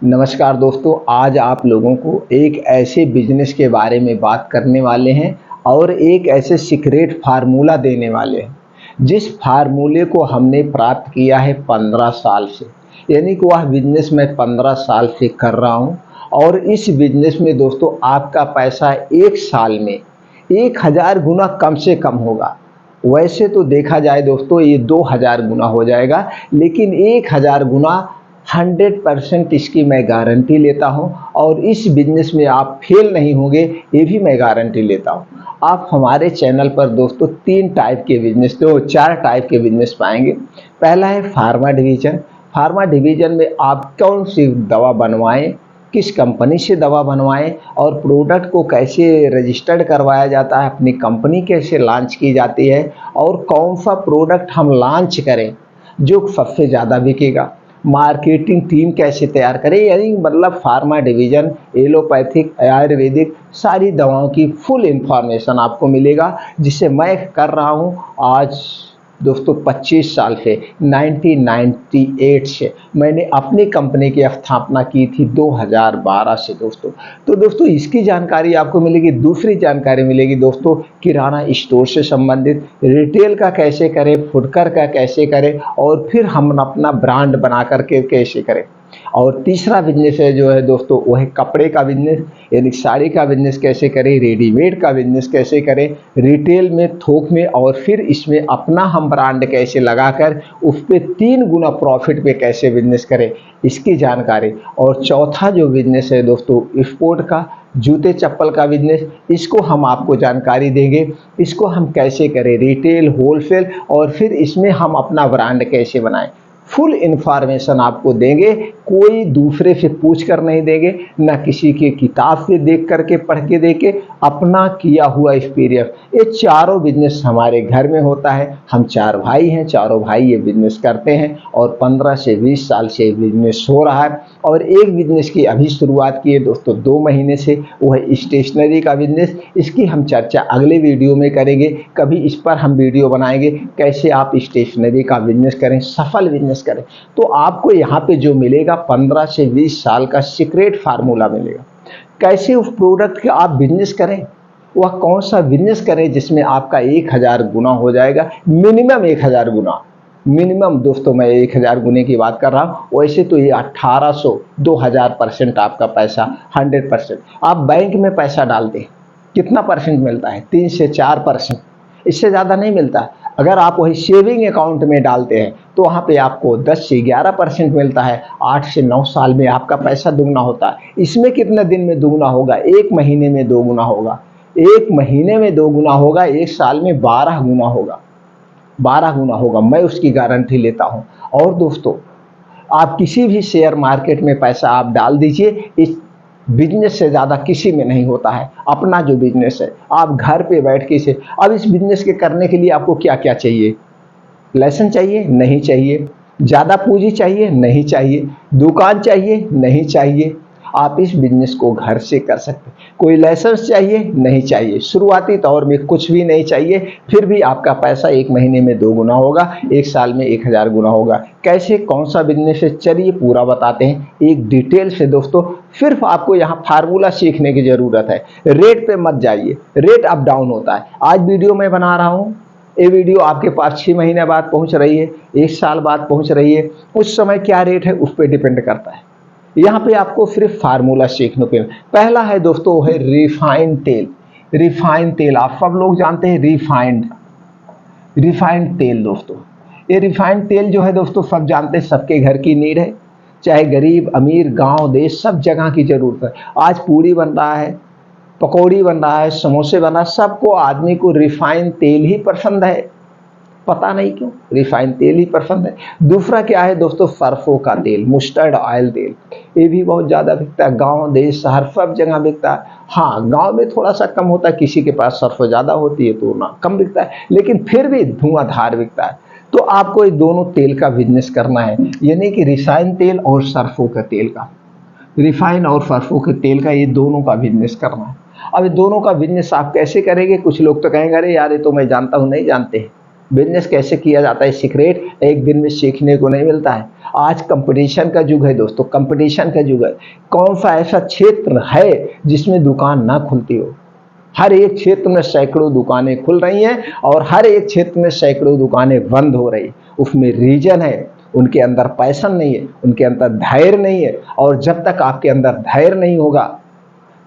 नमस्कार दोस्तों, आज आप लोगों को एक ऐसे बिजनेस के बारे में बात करने वाले हैं और एक ऐसे सीक्रेट फार्मूला देने वाले हैं जिस फार्मूले को हमने प्राप्त किया है 15 साल से। यानी कि वह बिजनेस मैं 15 साल से कर रहा हूं और इस बिजनेस में दोस्तों आपका पैसा एक साल में 1000 गुना कम से कम होगा। वैसे तो देखा जाए दोस्तों ये 2000 गुना हो जाएगा, लेकिन 1000 गुना 100% इसकी मैं गारंटी लेता हूं और इस बिजनेस में आप फेल नहीं होंगे, ये भी मैं गारंटी लेता हूं। आप हमारे चैनल पर दोस्तों 3 टाइप के बिजनेस, तो 4 टाइप के बिजनेस पाएंगे। पहला है फार्मा डिवीजन। फार्मा डिवीजन में आप कौन सी दवा बनवाएं, किस कंपनी से दवा बनवाएं और प्रोडक्ट को कैसे रजिस्टर्ड करवाया जाता है, अपनी कंपनी कैसे लॉन्च की जाती है और कौन सा प्रोडक्ट हम लॉन्च करें जो सबसे ज़्यादा बिकेगा, मार्केटिंग टीम कैसे तैयार करें। यानी मतलब फार्मा डिवीजन एलोपैथिक आयुर्वेदिक सारी दवाओं की फुल इंफॉर्मेशन आपको मिलेगा, जिसे मैं कर रहा हूं आज दोस्तों 25 साल से। 1998 से मैंने अपनी कंपनी की स्थापना की थी 2012 से दोस्तों। तो दोस्तों इसकी जानकारी आपको मिलेगी। दूसरी जानकारी मिलेगी दोस्तों किराना स्टोर से संबंधित, रिटेल का कैसे करें, फुटकर का कैसे करें और फिर हम अपना ब्रांड बना करके कैसे करें। और तीसरा बिजनेस है जो है दोस्तों वो है कपड़े का बिजनेस, यानी साड़ी का बिजनेस कैसे करें, रेडीमेड का बिजनेस कैसे करें, रिटेल में, थोक में और फिर इसमें अपना हम ब्रांड कैसे लगाकर उस पर 3 गुना प्रॉफिट पे कैसे बिजनेस करें, इसकी जानकारी। और चौथा जो बिजनेस है दोस्तों स्पोर्ट का, जूते चप्पल का बिजनेस, इसको हम आपको जानकारी देंगे। इसको हम कैसे करें, रिटेल, होलसेल और फिर इसमें हम अपना ब्रांड कैसे बनाएं, फुल इंफॉर्मेशन आपको देंगे। कोई दूसरे से पूछ कर नहीं देंगे, ना किसी के किताब से देख करके पढ़ के देके, अपना किया हुआ एक्सपीरियंस। ये चारों बिजनेस हमारे घर में होता है। हम 4 भाई हैं, चारों भाई ये बिजनेस करते हैं और 15 से 20 साल से बिजनेस हो रहा है। और एक बिजनेस की अभी शुरुआत की है दोस्तों 2 महीने से, वो है स्टेशनरी का बिजनेस। इसकी हम चर्चा अगले वीडियो में करेंगे। कभी इस पर हम वीडियो बनाएंगे कैसे आप स्टेशनरी का बिजनेस करें, सफल बिजनेस करें। तो आपको यहाँ पे जो मिलेगा 15 से 20 साल का सीक्रेट फार्मूला मिलेगा। कैसे उस प्रोडक्ट का आप बिजनेस करें, वह कौन सा बिजनेस करें जिसमें आपका 1000 गुना हो जाएगा, मिनिमम 1000 गुना। मिनिमम दोस्तों मैं 1000 गुने की बात कर रहा हूँ। वैसे तो ये 1800 2000% आपका पैसा 100%। आप बैंक में पैसा डालते हैं कितना परसेंट मिलता है, 3 से 4%, इससे ज़्यादा नहीं मिलता। अगर आप वही सेविंग अकाउंट में डालते हैं तो वहाँ पे आपको 10 से 11% मिलता है। 8 से 9 साल में आपका पैसा दुगना होता है। इसमें कितने दिन में दुगना होगा, 1 महीने में 2 गुना होगा। 1 महीने में 2 गुना होगा, 1 साल में 12 गुना होगा। 12 गुना होगा, मैं उसकी गारंटी लेता हूँ। और दोस्तों आप किसी भी शेयर मार्केट में पैसा आप डाल दीजिए, इस बिजनेस से ज़्यादा किसी में नहीं होता है। अपना जो बिजनेस है आप घर पे बैठ के से, अब इस बिजनेस के करने के लिए आपको क्या क्या चाहिए, लाइसेंस चाहिए? नहीं चाहिए। ज़्यादा पूंजी चाहिए? नहीं चाहिए। दुकान चाहिए? नहीं चाहिए। आप इस बिजनेस को घर से कर सकते। कोई लाइसेंस चाहिए? नहीं चाहिए। शुरुआती तौर में कुछ भी नहीं चाहिए, फिर भी आपका पैसा 1 महीने में 2 गुना होगा, 1 साल में 1000 गुना होगा। कैसे, कौन सा बिजनेस है, चलिए पूरा बताते हैं एक डिटेल से दोस्तों। सिर्फ आपको यहाँ फार्मूला सीखने की ज़रूरत है। रेट पे मत जाइए, रेट अप डाउन होता है। आज वीडियो मैं बना रहा हूँ, ये वीडियो आपके पास 6 महीने बाद पहुंच रही है, 1 साल बाद पहुंच रही है। उस समय क्या रेट है उस पर डिपेंड करता है। यहाँ पे आपको सिर्फ फार्मूला सीखने को। पहला है दोस्तों है रिफाइंड तेल। रिफाइंड तेल आप सब लोग जानते हैं, रिफाइंड तेल दोस्तों। ये रिफाइंड तेल जो है दोस्तों सब जानते हैं, सबके घर की नीड है। चाहे गरीब अमीर गांव देश सब जगह की जरूरत है। आज पूरी बन रहा है, पकौड़ी बन रहा है, समोसे बन रहा है, सबको आदमी को रिफाइंड तेल ही पसंद है। पता नहीं क्यों, रिफाइंड तेल ही पसंद है। दूसरा क्या है दोस्तों, सरसों का तेल, मस्टर्ड ऑयल तेल। ये भी बहुत ज़्यादा बिकता है, गांव देश शहर सब जगह बिकता है। हाँ गांव में थोड़ा सा कम होता है, किसी के पास सरसों ज़्यादा होती है तो ना कम बिकता है, लेकिन फिर भी धुआंधार बिकता है। तो आपको ये दोनों तेल का बिजनेस करना है, यानी कि रिफाइंड तेल और सरसों का तेल का, रिफाइन और सरसों के तेल का, ये दोनों का बिजनेस करना है। अब दोनों का बिजनेस आप कैसे करेंगे? कुछ लोग तो कहेंगे अरे यार ये तो मैं जानता हूँ, नहीं जानते हैं बिजनेस कैसे किया जाता है सीक्रेट। एक दिन में सीखने को नहीं मिलता है। आज कंपटीशन का युग है दोस्तों, कंपटीशन का युग है। कौन सा ऐसा क्षेत्र है जिसमें दुकान ना खुलती हो? हर एक क्षेत्र में सैकड़ों दुकानें खुल रही हैं और हर एक क्षेत्र में सैकड़ों दुकानें बंद हो रही। उसमें रीजन है, उनके अंदर पैशन नहीं है, उनके अंदर धैर्य नहीं है। और जब तक आपके अंदर धैर्य नहीं होगा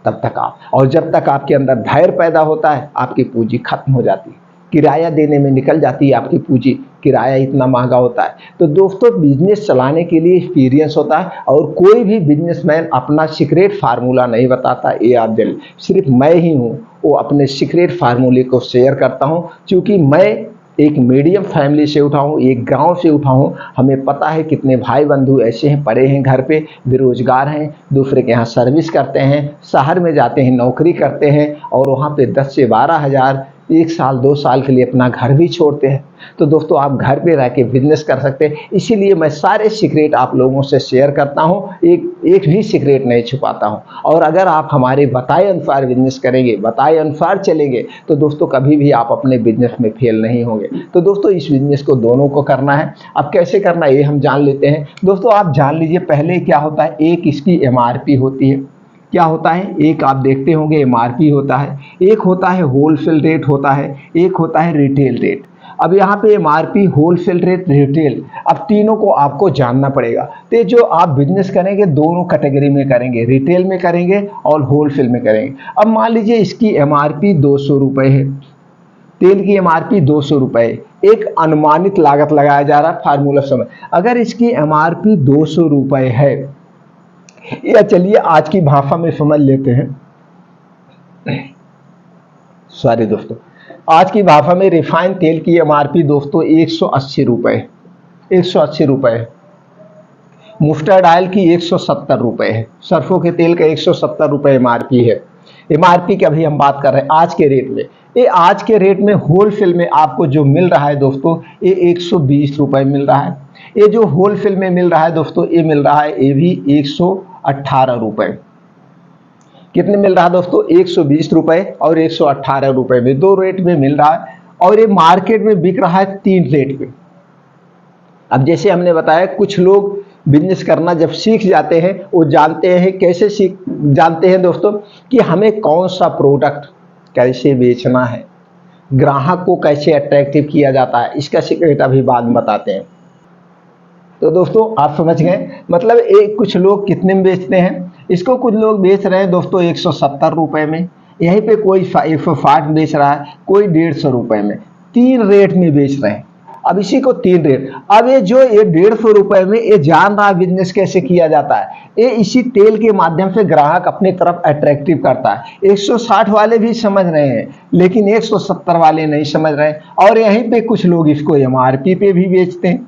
तब तक और जब तक आपके अंदर धैर्य पैदा होता है, आपकी पूंजी खत्म हो जाती है, किराया देने में निकल जाती है आपकी पूंजी। किराया इतना महंगा होता है। तो दोस्तों, बिजनेस चलाने के लिए एक्सपीरियंस होता है और कोई भी बिजनेसमैन अपना सीक्रेट फार्मूला नहीं बताता। ये आप दिल, सिर्फ मैं ही हूँ वो अपने सीक्रेट फार्मूले को शेयर करता हूँ, क्योंकि मैं एक मीडियम फैमिली से उठा हूँ, एक गांव से उठा हूँ। हमें पता है कितने भाई बंधु ऐसे हैं, पड़े हैं घर पे, बेरोजगार हैं, दूसरे के यहाँ सर्विस करते हैं, शहर में जाते हैं, नौकरी करते हैं और वहाँ पे 10 से 12 हज़ार 1 साल 2 साल के लिए अपना घर भी छोड़ते हैं। तो दोस्तों, आप घर पे रह के बिजनेस कर सकते हैं। इसीलिए मैं सारे सीक्रेट आप लोगों से शेयर करता हूँ, एक भी सीक्रेट नहीं छुपाता हूँ। और अगर आप हमारे बताए अनुसार बिजनेस करेंगे, बताए अनुसार चलेंगे, तो दोस्तों कभी भी आप अपने बिजनेस में फेल नहीं होंगे। तो दोस्तों, इस बिजनेस को दोनों को करना है। अब कैसे करना है ये हम जान लेते हैं। दोस्तों, आप जान लीजिए पहले क्या होता है। एक इसकी MRP होती है। क्या होता है? एक आप देखते होंगे MRP होता है, एक होता है होलसेल रेट होता है, एक होता है रिटेल रेट। अब यहाँ पे MRP, होलसेल रेट, रिटेल, अब तीनों को आपको जानना पड़ेगा। तो जो आप बिजनेस करेंगे दोनों कैटेगरी में करेंगे, रिटेल में करेंगे और होलसेल में करेंगे। अब मान लीजिए इसकी MRP 200 रुपये है, तेल की MRP 200 रुपये, एक अनुमानित लागत लगाया जा रहा है, फार्मूला समझ। अगर इसकी MRP 200 रुपये है, या चलिए आज की भाषा में समझ लेते हैं, सॉरी दोस्तों, आज की भाषा में रिफाइंड तेल की MRP दोस्तों 180 रुपये, 180 रुपये। मस्टर्ड ऑयल की 170 रुपये है, सरसों के तेल का 170 रुपये MRP है। MRP की अभी हम बात कर रहे हैं आज के रेट में। ये आज के रेट में होलसेल में आपको जो मिल रहा है दोस्तों, ये 120 रुपये मिल रहा है। ये जो होलसेल में मिल रहा है दोस्तों, ये मिल रहा है, ये भी 118 रुपये। कितने मिल रहा है दोस्तों? 120 रुपये और 118 रुपये में, दो रेट में मिल रहा है। और ये मार्केट में बिक रहा है 3 रेट पे। अब जैसे हमने बताया, कुछ लोग बिजनेस करना जब सीख जाते हैं, वो जानते हैं कैसे जानते हैं दोस्तों, कि हमें कौन सा प्रोडक्ट कैसे बेचना है, ग्राहक को कैसे अट्रैक्टिव किया जाता है। इसका सीक्रेट अभी बाद में बताते हैं। तो दोस्तों, आप समझ गए, मतलब एक कुछ लोग कितने में बेचते हैं इसको। कुछ लोग बेच रहे हैं दोस्तों 170 रुपये में, यहीं पे कोई 160 बेच रहा है, कोई 150 रुपये में। 3 रेट में बेच रहे हैं। अब इसी को 3 रेट। अब ये जो 150 रुपये में ये जान रहा है बिजनेस कैसे किया जाता है। ये इसी तेल के माध्यम से ग्राहक अपनी तरफ अट्रैक्टिव करता है। 160 वाले भी समझ रहे हैं, लेकिन 170 वाले नहीं समझ रहे। और यहीं पे कुछ लोग इसको MRP पे भी बेचते हैं।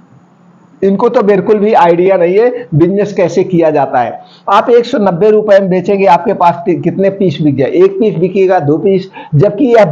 इनको तो बिल्कुल भी आइडिया नहीं है बिजनेस कैसे किया जाता है। आप 190 रुपये में बेचेंगे, आपके पास कितने पीस बिक जाए? 1 पीस बिकेगा, 2 पीस। जबकि यह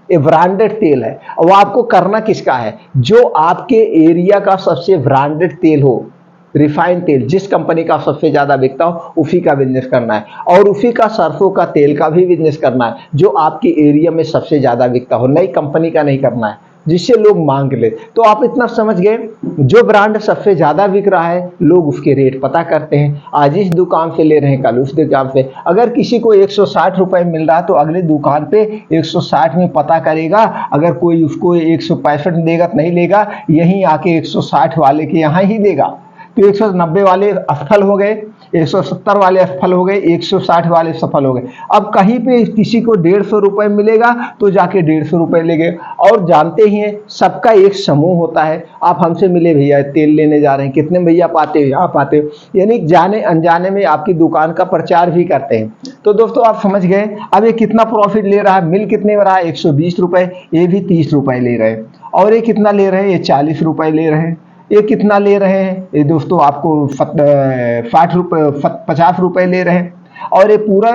ब्रांडेड तेल है। और आपको करना किसका है? जो आपके एरिया का सबसे ब्रांडेड तेल हो, रिफाइंड तेल, जिस कंपनी का सबसे ज्यादा बिकता हो, उसी का बिजनेस करना है। और उसी का सरसों का तेल का भी बिजनेस करना है, जो आपके एरिया में सबसे ज्यादा बिकता हो। नई कंपनी का नहीं करना है जिससे लोग मांग ले। तो आप इतना समझ गए, जो ब्रांड सबसे ज्यादा बिक रहा है, लोग उसके रेट पता करते हैं। आज इस दुकान से ले रहे हैं, कल उस दुकान से। अगर किसी को 160 रुपये मिल रहा है, तो अगली दुकान पे 160 में पता करेगा। अगर कोई उसको 165 देगा तो नहीं लेगा, यहीं आके 160 वाले के यहाँ ही देगा। तो 190 वाले असफल हो गए, 170 वाले असफल हो गए, 160 वाले सफल हो गए। अब कहीं पे किसी को 150 रुपये मिलेगा तो जाके 150 रुपये लेंगे। और जानते ही हैं, सबका एक समूह होता है। आप हमसे मिले, भैया तेल लेने जा रहे हैं, कितने भैया पाते हो? यहाँ पाते हो, यानी जाने अनजाने में आपकी दुकान का प्रचार भी करते हैं। तो दोस्तों, आप समझ गए। अब ये कितना प्रॉफिट ले रहा है, मिल कितने में रहा है? 120 रुपये। ये भी 30 रुपये ले रहे हैं। और ये कितना ले रहे हैं? ये 40 रुपये ले रहे हैं। ये कितना ले रहे हैं? ये दोस्तों आपको 60 रुपये, 50 रुपये ले रहे हैं। और ये पूरा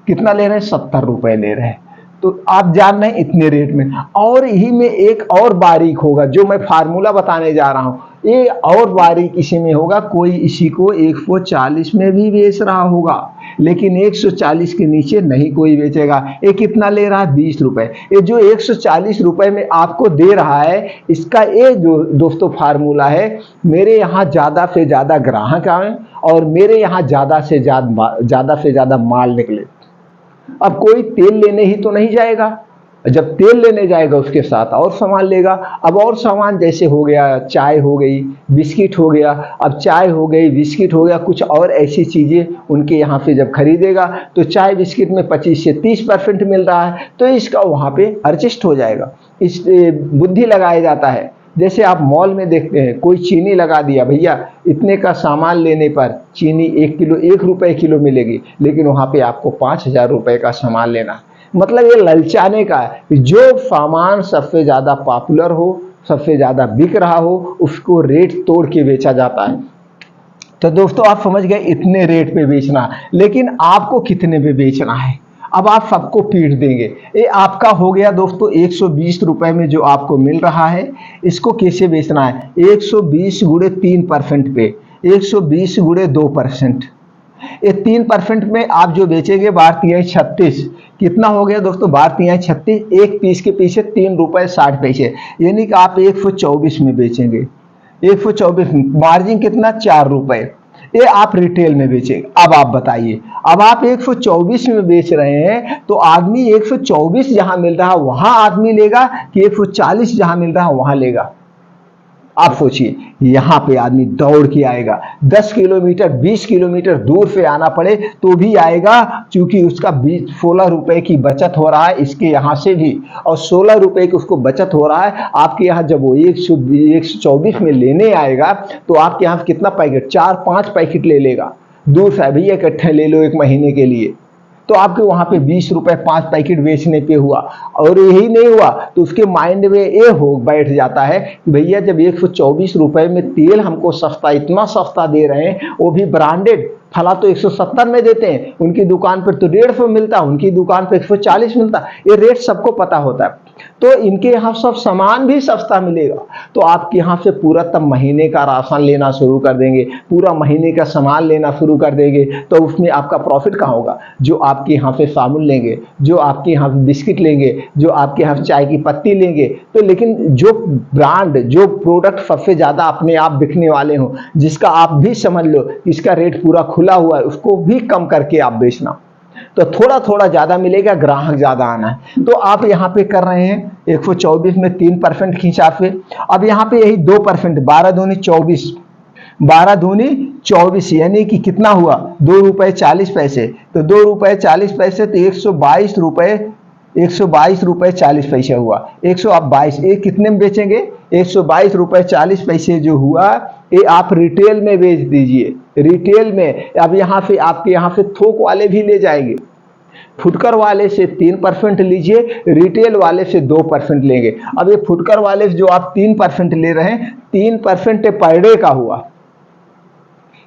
कितना ले रहे हैं? 70 रुपये ले रहे हैं। तो आप जान रहे हैं इतने रेट में। और यही में एक और बारीक होगा, जो मैं फार्मूला बताने जा रहा हूं। ये और बारीक इसी में होगा, कोई इसी को 140 में भी बेच रहा होगा, लेकिन 140 के नीचे नहीं कोई बेचेगा। ये कितना ले रहा है? 20 रुपए। ये जो 140 रुपए में आपको दे रहा है, इसका ये जो दोस्तों फार्मूला है, मेरे यहाँ ज़्यादा से ज़्यादा ग्राहक आए और मेरे यहाँ ज़्यादा से ज़्यादा माल निकले। अब कोई तेल लेने ही तो नहीं जाएगा, जब तेल लेने जाएगा उसके साथ और सामान लेगा। अब और सामान जैसे हो गया, चाय हो गई, बिस्किट हो गया, अब चाय हो गई, बिस्किट हो गया, कुछ और ऐसी चीज़ें उनके यहाँ पे जब खरीदेगा तो चाय बिस्किट में 25 से 30% मिल रहा है, तो इसका वहाँ पे एडजस्ट हो जाएगा। इस बुद्धि लगाया जाता है। जैसे आप मॉल में देखते हैं, कोई चीनी लगा दिया, भैया इतने का सामान लेने पर चीनी 1 किलो 1 रुपये किलो मिलेगी, लेकिन वहाँ पे आपको 5,000 रुपये का सामान लेना। मतलब ये ललचाने का है। जो सामान सबसे ज़्यादा पॉपुलर हो, सबसे ज़्यादा बिक रहा हो, उसको रेट तोड़ के बेचा जाता है। तो दोस्तों आप समझ गए, इतने रेट पे बेचना, लेकिन आपको कितने पे बेचना है। अब आप सबको पीट देंगे। ये आपका हो गया दोस्तों 120 रुपए में जो आपको मिल रहा है, इसको कैसे बेचना है? 120 गुणे 3% पे, 120 गुणे 2%। ये 3% में आप जो बेचेंगे 12×36, कितना हो गया दोस्तों? 12×36, एक पीस के पीछे 3 रुपए 60 पैसे, यानी कि आप 124 में बेचेंगे। 124, मार्जिन कितना? 4 रुपए। ये आप रिटेल में बेचेंगे। अब आप बताइए, अब आप 124 में बेच रहे हैं तो आदमी 124 जहां मिल रहा है वहां आदमी लेगा कि 140 जहां मिल रहा है वहां लेगा? आप सोचिए, यहाँ पे आदमी दौड़ के आएगा, 10 किलोमीटर 20 किलोमीटर दूर से आना पड़े तो भी आएगा, क्योंकि उसका 16 रुपए की बचत हो रहा है इसके यहाँ से भी, और 16 रुपए की उसको बचत हो रहा है। आपके यहाँ जब वो 124 में लेने आएगा तो आपके यहाँ कितना पैकेट? 4-5 पैकेट ले लेगा दूर से, भैया इकट्ठे ले लो 1 महीने के लिए, तो आपके वहां पे 20 रुपए 5 पैकेट बेचने पे हुआ। और यही नहीं हुआ तो उसके माइंड में ये हो बैठ जाता है कि भैया जब 124 रुपए में तेल हमको सस्ता, इतना सस्ता दे रहे हैं, वो भी ब्रांडेड, फला तो 170 में देते हैं, उनकी दुकान पर तो 150 मिलता, उनकी दुकान पर 140 मिलता, ये रेट सबको पता होता है। तो इनके यहाँ सब सामान भी सस्ता मिलेगा, तो आपके यहाँ से पूरा तब महीने का राशन लेना शुरू कर देंगे, पूरा महीने का सामान लेना शुरू कर देंगे, तो उसमें आपका प्रॉफिट कहाँ होगा? जो आपके यहाँ से साबुन लेंगे, जो आपके यहाँ से बिस्किट लेंगे, जो आपके यहाँ चाय की पत्ती लेंगे, तो लेकिन जो ब्रांड, जो प्रोडक्ट सबसे ज़्यादा अपने आप बिकने वाले हों, जिसका आप भी समझ लो इसका रेट पूरा खुला हुआ है, उसको भी कम करके आप बेचना, तो थोड़ा थोड़ा ज़्यादा मिलेगा, ग्राहक ज़्यादा आना है। तो आप यहाँ पे कर रहे हैं 124 में 3% खींचा पे, अब यहाँ पे यही 2%, 12 दूनी 24, 12 दूनी 24, यानी कि कितना हुआ? 2 रुपये 40 पैसे, तो 2 रुपये 40 पैसे तो 122 रुपये 40 पैसे हुआ। 122, ये कितने में बेचेंगे? 122 रुपये 40 पैसे जो हुआ, ये आप रिटेल में बेच दीजिए, रिटेल में। अब यहाँ से आपके यहाँ से थोक वाले भी ले जाएंगे, फुटकर वाले से 3% लीजिए, रिटेल वाले से 2% लेंगे। अब ये फुटकर वाले से जो आप 3% ले रहे हैं, 3% पर डे का हुआ।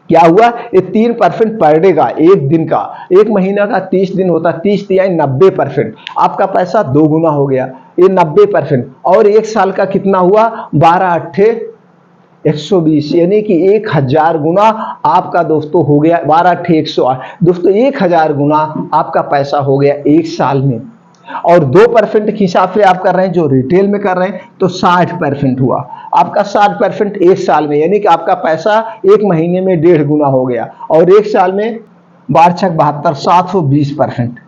क्या हुआ? ये 3% पर डे का, एक दिन का, एक महीना का 30 दिन होता, 30 यानी 90%, आपका पैसा 2 गुना हो गया, ये 90%। और एक साल का कितना हुआ? 12×8 120, यानी कि 1000 गुना आपका दोस्तों हो गया। 12×8 दोस्तों 1000 गुना आपका पैसा हो गया एक साल में। और 2% के हिसाब से आप कर रहे हैं, जो रिटेल में कर रहे हैं, तो 60% हुआ आपका, 60% एक साल में, यानी कि आपका पैसा एक महीने में 1.5 गुना हो गया, और एक साल में 12×6 = 72, 720%।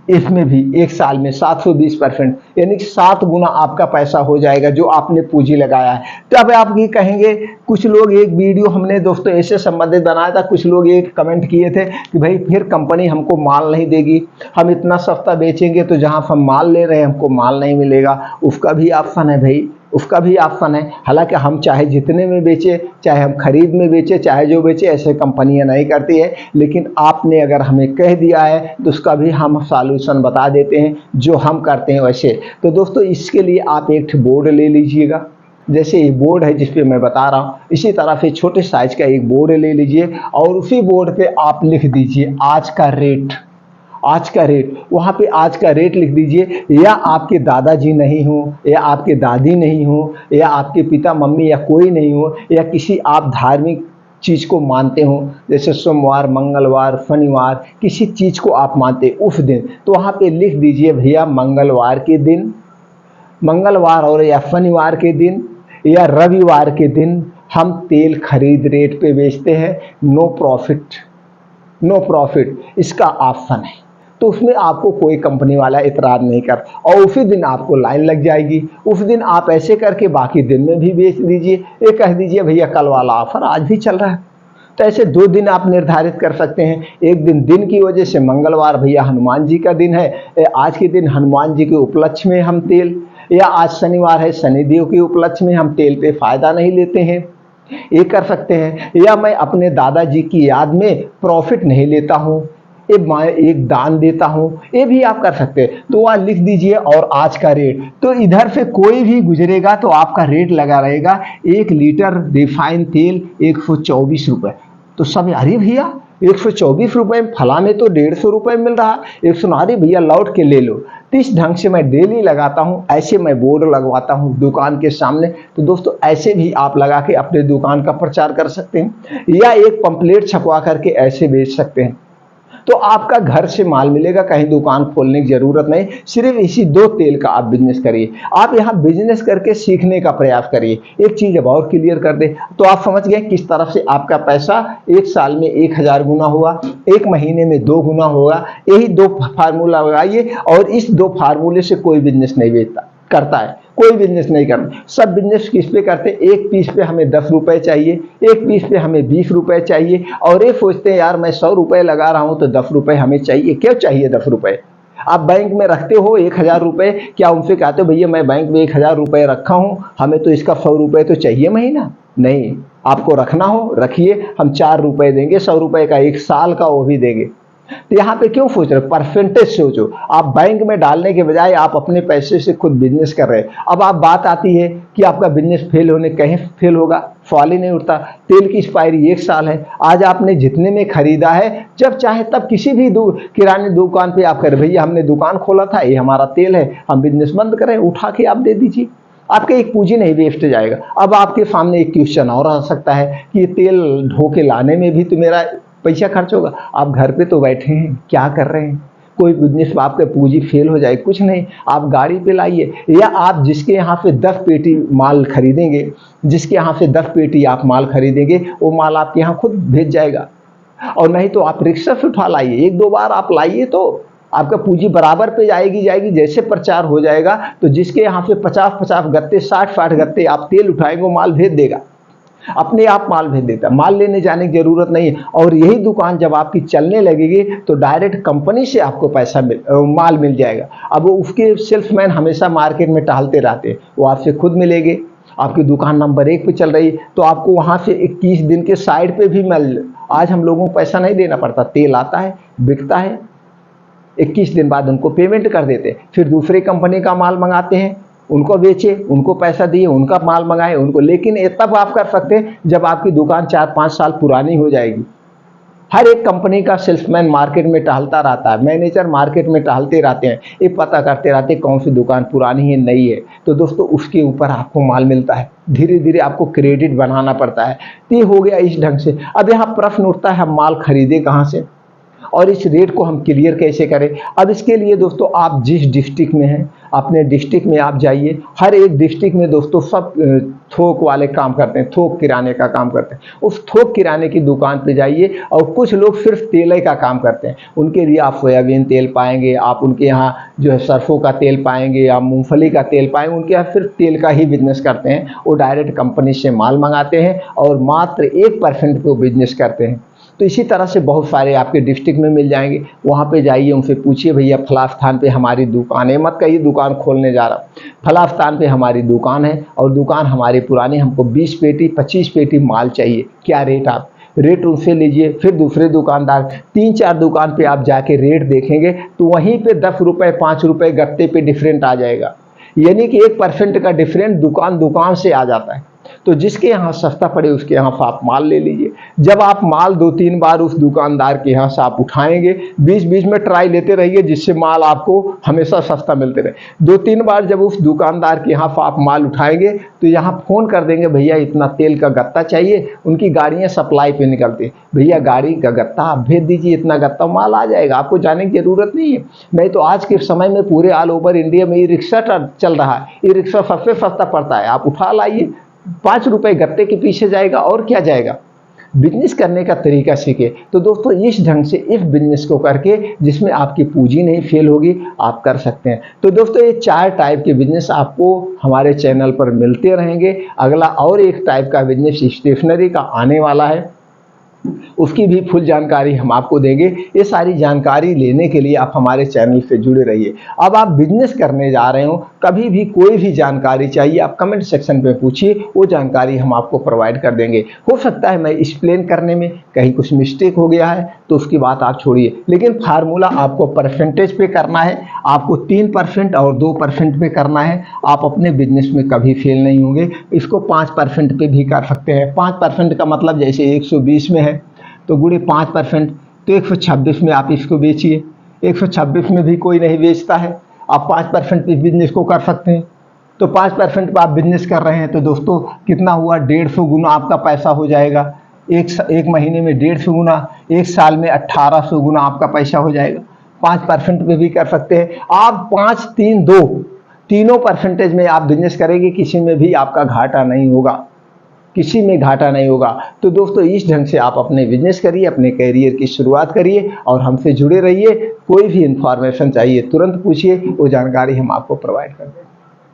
इसमें भी एक साल में 720%, यानी कि 7 गुना आपका पैसा हो जाएगा जो आपने पूंजी लगाया है। तो अब आप ये कहेंगे, कुछ लोग, एक वीडियो हमने दोस्तों ऐसे संबंधित बनाया था, कुछ लोग एक कमेंट किए थे कि भाई फिर कंपनी हमको माल नहीं देगी, हम इतना सस्ता बेचेंगे तो जहां हम माल ले रहे हैं हमको माल नहीं मिलेगा। उसका भी ऑप्शन है भाई, उसका भी ऑप्शन है। हालांकि हम चाहे जितने में बेचे, चाहे हम खरीद में बेचे, चाहे जो बेचे, ऐसे कंपनियां नहीं करती है, लेकिन आपने अगर हमें कह दिया है तो उसका भी हम सॉल्यूशन बता देते हैं, जो हम करते हैं वैसे। तो दोस्तों इसके लिए आप एक बोर्ड ले लीजिएगा, जैसे ये बोर्ड है जिस पे मैं बता रहा हूँ, इसी तरह से छोटे साइज का एक बोर्ड ले लीजिए और उसी बोर्ड पे आप लिख दीजिए आज का रेट, आज का रेट, वहाँ पे आज का रेट लिख दीजिए। या आपके दादाजी नहीं हो, या आपके दादी नहीं हो, या आपके पिता मम्मी या कोई नहीं हो, या किसी आप धार्मिक चीज़ को मानते हो, जैसे सोमवार, मंगलवार, शनिवार, किसी चीज़ को आप मानते उस दिन, तो वहाँ पे लिख दीजिए भैया मंगलवार के दिन, मंगलवार और या शनिवार के दिन या रविवार के दिन हम तेल खरीद रेट पे बेचते हैं, नो प्रॉफिट, नो प्रॉफिट इसका ऑप्शन है। तो उसमें आपको कोई कंपनी वाला इतराज़ नहीं कर, और उसी दिन आपको लाइन लग जाएगी। उस दिन आप ऐसे करके बाकी दिन में भी बेच दीजिए। ये कह दीजिए भैया कल वाला ऑफर आज भी चल रहा है। तो ऐसे 2 दिन आप निर्धारित कर सकते हैं। एक दिन दिन की वजह से मंगलवार भैया हनुमान जी का दिन है, आज के दिन हनुमान जी के उपलक्ष्य में हम तेल, या आज शनिवार है शनिदेव के उपलक्ष्य में हम तेल पे फ़ायदा नहीं लेते हैं, ये कर सकते हैं। या मैं अपने दादाजी की याद में प्रॉफिट नहीं लेता हूँ, एक दान देता हूँ, ये भी आप कर सकते हैं। तो वहाँ लिख दीजिए और आज का रेट, तो इधर से कोई भी गुजरेगा तो आपका रेट लगा रहेगा 1 लीटर रिफाइन तेल 124 रुपये। तो सब अरे भैया 124 रुपये में, फला में तो 150 रुपये मिल रहा है, 100, अरे भैया लौट के ले लो। तो इस ढंग से मैं डेली लगाता हूँ, ऐसे मैं बोर्ड लगवाता हूँ दुकान के सामने। तो दोस्तों ऐसे भी आप लगा के अपने दुकान का प्रचार कर सकते हैं, या एक पंपलेट छपवा करके ऐसे बेच सकते हैं। तो आपका घर से माल मिलेगा, कहीं दुकान खोलने की जरूरत नहीं। सिर्फ इसी 2 तेल का आप बिजनेस करिए। आप यहाँ बिजनेस करके सीखने का प्रयास करिए। एक चीज अब और क्लियर कर दे तो आप समझ गए किस तरफ से आपका पैसा 1 साल में 1000 गुना हुआ, 1 महीने में 2 गुना होगा। यही 2 फार्मूला लगाइए, और इस 2 फार्मूले से कोई बिजनेस नहीं बेचता करता है, कोई बिजनेस नहीं करता। सब बिजनेस किस पे करते हैं, एक पीस पे हमें 10 रुपए चाहिए, एक पीस पे हमें 20 रुपए चाहिए, और ये सोचते हैं यार मैं 100 रुपए लगा रहा हूं तो 10 रुपए हमें चाहिए। क्यों चाहिए 10 रुपए? आप बैंक में रखते हो 1000 रुपए, क्या उनसे कहते हो भैया मैं बैंक में 1000 रुपए रखा हूं, हमें तो इसका 100 रुपए तो चाहिए महीना? नहीं, आपको रखना हो रखिए, हम 4 रुपए देंगे, 100 रुपए का 1 साल का वो भी देंगे। तो यहाँ पे क्यों सोच रहे हो, परसेंटेज सोचो। आप बैंक में डालने के बजाय आप अपने पैसे से खुद बिजनेस कर रहे हैं। अब आप बात आती है कि आपका बिजनेस फेल होने, कहीं फेल होगा, सवाल ही नहीं उठता। तेल की एक्सपायरी 1 साल है, आज आपने जितने में खरीदा है, जब चाहे तब किसी भी किराने दुकान पे आप करें, भैया हमने दुकान खोला था, ये हमारा तेल है, हम बिजनेस बंद करें, उठा के आप दे दीजिए, आपका एक पूंजी नहीं वेस्ट जाएगा। अब आपके सामने एक क्वेश्चन और आ सकता है कि ये तेल ढो के लाने में भी तो मेरा पैसा खर्च होगा। आप घर पे तो बैठे हैं, क्या कर रहे हैं? कोई बिजनेस में आपका पूंजी फेल हो जाए, कुछ नहीं, आप गाड़ी पे लाइए, या आप जिसके यहाँ से 10 पेटी माल खरीदेंगे, जिसके यहाँ से 10 पेटी आप माल खरीदेंगे, वो माल आपके यहाँ खुद भेज जाएगा। और नहीं तो आप रिक्शा से उठा लाइए, 1-2 बार आप लाइए तो आपका पूंजी बराबर पे जाएगी। जैसे प्रचार हो जाएगा तो जिसके यहाँ से 50-50 गत्ते, 60-60 गत्ते आप तेल उठाएंगे, वो माल भेज देगा, अपने आप माल भेज देता, माल लेने जाने की जरूरत नहीं है। और यही दुकान जब आपकी चलने लगेगी तो डायरेक्ट कंपनी से आपको पैसा माल मिल जाएगा। अब वो उसके सेल्समैन हमेशा मार्केट में टहलते रहते हैं, वो आपसे खुद मिलेंगे। आपकी दुकान नंबर 1 पे चल रही है तो आपको वहाँ से 21 दिन के साइड पे भी मिल, आज हम लोगों को पैसा नहीं देना पड़ता, तेल आता है, बिकता है, 21 दिन बाद उनको पेमेंट कर देते हैं, फिर दूसरी कंपनी का माल मंगाते हैं, उनको बेचे, उनको पैसा दिए, उनका माल मंगाए उनको। लेकिन ये तब आप कर सकते हैं जब आपकी दुकान 4-5 साल पुरानी हो जाएगी। हर एक कंपनी का सेल्समैन मार्केट में टहलता रहता है, मैनेजर मार्केट में टहलते रहते हैं, ये पता करते रहते हैं कौन सी दुकान पुरानी है नई है। तो दोस्तों उसके ऊपर आपको माल मिलता है, धीरे धीरे आपको क्रेडिट बनाना पड़ता है। तो ये हो गया इस ढंग से। अब यहाँ प्रश्न उठता है हम माल खरीदे कहाँ से और इस रेट को हम क्लियर कैसे करें। अब इसके लिए दोस्तों आप जिस डिस्ट्रिक्ट में हैं अपने डिस्ट्रिक्ट में आप जाइए। हर एक डिस्ट्रिक्ट में दोस्तों सब थोक वाले काम करते हैं, थोक किराने का काम करते हैं। उस थोक किराने की दुकान पे जाइए और कुछ लोग सिर्फ तेल का काम करते हैं, उनके लिए आप सोयाबीन तेल पाएंगे, आप उनके यहाँ जो है सरसों का तेल पाएंगे या मूंगफली का तेल पाएंगे। उनके यहाँ सिर्फ तेल का ही बिजनेस करते हैं, वो डायरेक्ट कंपनी से माल मंगाते हैं और मात्र 1% पे वो बिजनेस करते हैं। तो इसी तरह से बहुत सारे आपके डिस्ट्रिक्ट में मिल जाएंगे। वहाँ पे जाइए, उनसे पूछिए भैया फला स्थान पे हमारी दुकान है, मत कहिए दुकान खोलने जा रहा हूँ, फला स्थान पे हमारी दुकान है और दुकान हमारी पुरानी, हमको 20 पेटी 25 पेटी माल चाहिए, क्या रेट आप रेट उनसे लीजिए। फिर दूसरे दुकानदार 3-4 दुकान पे आप जाके रेट देखेंगे तो वहीं पे 10 रुपये 5 रुपये गत्ते पे डिफरेंट आ जाएगा, यानी कि 1% का डिफरेंट दुकान से आ जाता है। तो जिसके यहाँ सस्ता पड़े उसके यहाँ से आप माल ले लीजिए। जब आप माल 2-3 बार उस दुकानदार के यहाँ से आप उठाएंगे, बीच बीच में ट्राई लेते रहिए जिससे माल आपको हमेशा सस्ता मिलते रहे। 2-3 बार जब उस दुकानदार के यहाँ से आप माल उठाएंगे तो यहाँ फ़ोन कर देंगे, भैया इतना तेल का गत्ता चाहिए। उनकी गाड़ियाँ सप्लाई पे निकलती, भैया गाड़ी का गत्ता आप भेज दीजिए, इतना गत्ता माल आ जाएगा, आपको जाने की ज़रूरत नहीं है। नहीं तो आज के समय में पूरे ऑल ओवर इंडिया में ई रिक्शा चल रहा है, ई रिक्शा सबसे सस्ता पड़ता है, आप उठा लाइए, 5 रुपए गत्ते के पीछे जाएगा और क्या जाएगा। बिजनेस करने का तरीका सीखे। तो दोस्तों इस ढंग से इस बिजनेस को करके जिसमें आपकी पूंजी नहीं फेल होगी, आप कर सकते हैं। तो दोस्तों ये 4 टाइप के बिजनेस आपको हमारे चैनल पर मिलते रहेंगे। अगला और एक टाइप का बिजनेस स्टेशनरी का आने वाला है, उसकी भी फुल जानकारी हम आपको देंगे। ये सारी जानकारी लेने के लिए आप हमारे चैनल से जुड़े रहिए। अब आप बिजनेस करने जा रहे हो, कभी भी कोई भी जानकारी चाहिए आप कमेंट सेक्शन पे पूछिए, वो जानकारी हम आपको प्रोवाइड कर देंगे। हो सकता है मैं एक्सप्लेन करने में कहीं कुछ मिस्टेक हो गया है तो उसकी बात आप छोड़िए, लेकिन फार्मूला आपको परसेंटेज पे करना है, आपको 3% और 2% पे करना है। आप अपने बिजनेस में कभी फेल नहीं होंगे। इसको 5% पे भी कर सकते हैं। 5% का मतलब जैसे 120 में है तो गुणे 5% तो 126 में आप इसको बेचिए। 126 में भी कोई नहीं बेचता है, आप 5% पे बिजनेस को कर सकते हैं। तो 5% पे आप बिजनेस कर रहे हैं तो दोस्तों कितना हुआ, 150 गुना आपका पैसा हो जाएगा। एक महीने में 150 गुना, एक साल में 1800 गुना आपका पैसा हो जाएगा। 5% पे भी कर सकते हैं आप। 5, 3, 2 तीनों परसेंटेज में आप बिजनेस करेंगे, किसी में भी आपका घाटा नहीं होगा, किसी में घाटा नहीं होगा। तो दोस्तों इस ढंग से आप अपने बिजनेस करिए, अपने कैरियर की शुरुआत करिए और हमसे जुड़े रहिए। कोई भी इंफॉर्मेशन चाहिए तुरंत पूछिए, वो जानकारी हम आपको प्रोवाइड कर देंगे।